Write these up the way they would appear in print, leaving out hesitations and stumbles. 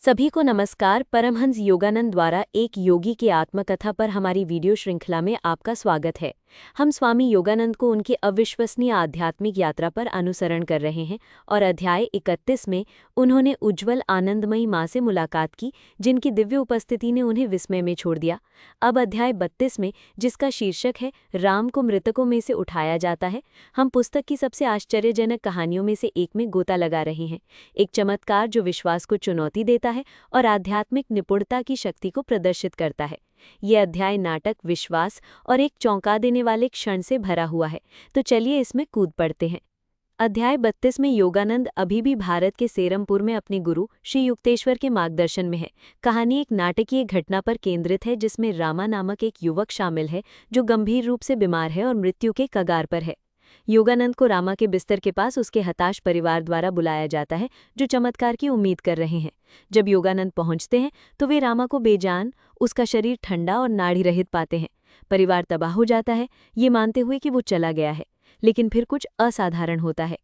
सभी को नमस्कार। परमहंस योगानंद द्वारा एक योगी की आत्मकथा पर हमारी वीडियो श्रृंखला में आपका स्वागत है। हम स्वामी योगानंद को उनकी अविश्वसनीय आध्यात्मिक यात्रा पर अनुसरण कर रहे हैं और अध्याय 31 में उन्होंने उज्ज्वल आनंदमयी माँ से मुलाकात की, जिनकी दिव्य उपस्थिति ने उन्हें विस्मय में छोड़ दिया। अब अध्याय 32 में, जिसका शीर्षक है राम को मृतकों में से उठाया जाता है, हम पुस्तक की सबसे आश्चर्यजनक कहानियों में से एक में गोता लगा रहे हैं। एक चमत्कार जो विश्वास को चुनौती देता है और आध्यात्मिक निपुणता की शक्ति को प्रदर्शित करता है। ये अध्याय नाटक, विश्वास और एक चौंका देने वाले क्षण से भरा हुआ है, तो चलिए इसमें कूद पड़ते हैं। अध्याय 32 में योगानंद अभी भी भारत के सेरमपुर में अपने गुरु श्री युक्तेश्वर के मार्गदर्शन में है। कहानी एक नाटकीय घटना पर केंद्रित है, जिसमें रामा नामक एक युवक शामिल है जो गंभीर रूप से बीमार है और मृत्यु के कगार पर है। योगानंद को रामा के बिस्तर के पास उसके हताश परिवार द्वारा बुलाया जाता है, जो चमत्कार की उम्मीद कर रहे हैं। जब योगानंद पहुंचते हैं तो वे रामा को बेजान, उसका शरीर ठंडा और नाड़ी रहित पाते हैं। परिवार तबाह हो जाता है, ये मानते हुए कि वो चला गया है, लेकिन फिर कुछ असाधारण होता है।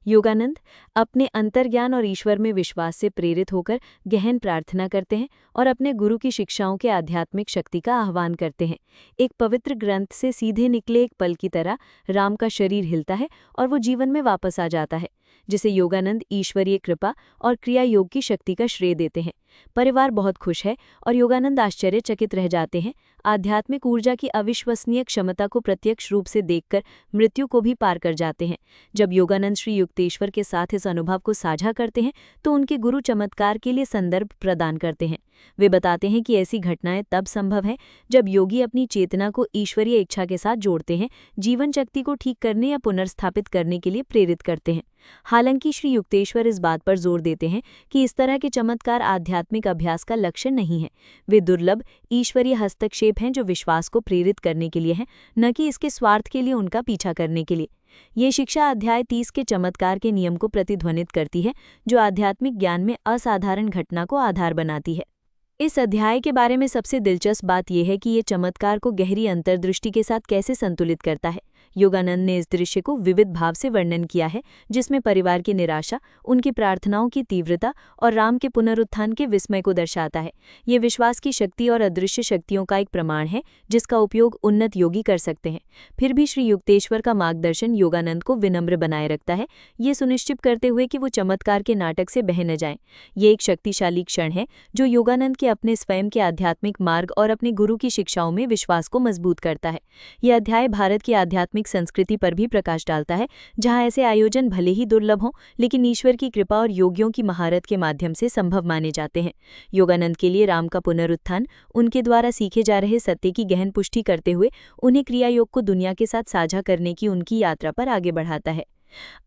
योगानंद अपने अंतर्ज्ञान और ईश्वर में विश्वास से प्रेरित होकर गहन प्रार्थना करते हैं और अपने गुरु की शिक्षाओं के आध्यात्मिक शक्ति का आह्वान करते हैं। एक पवित्र ग्रंथ से सीधे निकले एक पल की तरह राम का शरीर हिलता है और वो जीवन में वापस आ जाता है, जिसे योगानंद ईश्वरीय कृपा और क्रिया योग की शक्ति का श्रेय देते हैं। परिवार बहुत खुश है और योगानंद आश्चर्यचकित रह जाते हैं। आध्यात्मिक ऊर्जा की अविश्वसनीय क्षमता को प्रत्यक्ष रूप से देखकर मृत्यु को भी पार कर जाते हैं। जब योगानंद श्री युक्तेश्वर के साथ इस अनुभव को साझा करते हैं तो उनके गुरु चमत्कार के लिए संदर्भ प्रदान करते हैं। वे बताते हैं कि ऐसी घटनाएं तब संभव है जब योगी अपनी चेतना को ईश्वरीय इच्छा के साथ जोड़ते हैं, जीवन शक्ति को ठीक करने या पुनर्स्थापित करने के लिए प्रेरित करते हैं। हालांकि श्री युक्तेश्वर इस बात पर जोर देते हैं कि इस तरह के चमत्कार आध्यात्मिक अभ्यास का लक्ष्य नहीं है। वे दुर्लभ ईश्वरीय हस्तक्षेप हैं जो विश्वास को प्रेरित करने के लिए हैं, न कि इसके स्वार्थ के लिए उनका पीछा करने के लिए। ये शिक्षा अध्याय 30 के चमत्कार के नियम को प्रतिध्वनित करती है, जो आध्यात्मिक ज्ञान में असाधारण घटना को आधार बनाती है। इस अध्याय के बारे में सबसे दिलचस्प बात यह है कि ये चमत्कार को गहरी अंतर्दृष्टि के साथ कैसे संतुलित करता है। योगानंद ने इस दृश्य को विविध भाव से वर्णन किया है, जिसमें परिवार की निराशा, उनकी प्रार्थनाओं की तीव्रता और राम के पुनरुत्थान के विस्मय को दर्शाता है। ये विश्वास की शक्ति और अदृश्य शक्तियों का एक प्रमाण है, जिसका उपयोग उन्नत योगी कर सकते हैं। फिर भी श्री युक्तेश्वर का मार्गदर्शन योगानंद को विनम्र बनाए रखता है, ये सुनिश्चित करते हुए कि वो चमत्कार के नाटक से बह न जाएं। ये एक शक्तिशाली क्षण है जो योगानंद के अपने स्वयं के आध्यात्मिक मार्ग और अपने गुरु की शिक्षाओं में विश्वास को मजबूत करता है। यह अध्याय भारत की आध्यात्मिक संस्कृति पर भी प्रकाश डालता है, जहां ऐसे आयोजन भले ही दुर्लभ हों, लेकिन ईश्वर की कृपा और योगियों की महारत के माध्यम से संभव माने जाते हैं। योगानंद के लिए राम का पुनरुत्थान उनके द्वारा सीखे जा रहे सत्य की गहन पुष्टि करते हुए उन्हें क्रिया योग को दुनिया के साथ साझा करने की उनकी यात्रा पर आगे बढ़ाता है।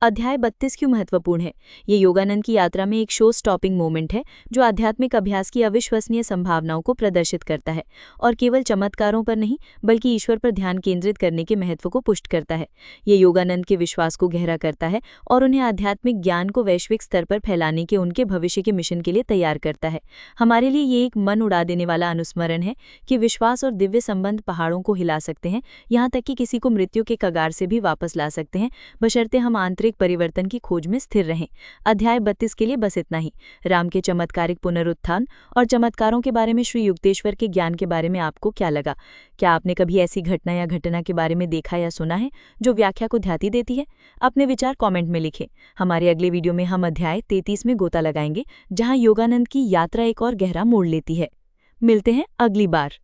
अध्याय 32 क्यों महत्वपूर्ण है? ये योगानंद की यात्रा में एक शो स्टॉपिंग मोमेंट है, जो आध्यात्मिक अभ्यास की अविश्वसनीय संभावनाओं को प्रदर्शित करता है और केवल चमत्कारों पर नहीं, बल्कि ईश्वर पर ध्यान केंद्रित करने के महत्व को पुष्ट करता है। ये योगानंद के विश्वास को गहरा करता है और उन्हें आध्यात्मिक ज्ञान को वैश्विक स्तर पर फैलाने के उनके भविष्य के मिशन के लिए तैयार करता है। हमारे लिए ये एक मन उड़ा देने वाला अनुस्मरण है कि विश्वास और दिव्य संबंध पहाड़ों को हिला सकते हैं, यहाँ तक कि किसी को मृत्यु के कगार से भी वापस ला सकते हैं, बशर्ते हम आंतरिक परिवर्तन की खोज में स्थिर रहें। अध्याय 32 के लिए बस इतना ही। राम के चमत्कारिक पुनरुत्थान और चमत्कारों के बारे में श्री युक्तेश्वर के ज्ञान के बारे में आपको क्या लगा? क्या आपने कभी ऐसी घटना या घटना के बारे में देखा या सुना है जो व्याख्या को ध्याति देती है? अपने विचार कमेंट में लिखें। हमारे अगले वीडियो में हम अध्याय 33 में गोता लगाएंगे, जहां योगानंद की यात्रा एक और गहरा मोड़ लेती है। मिलते हैं अगली बार।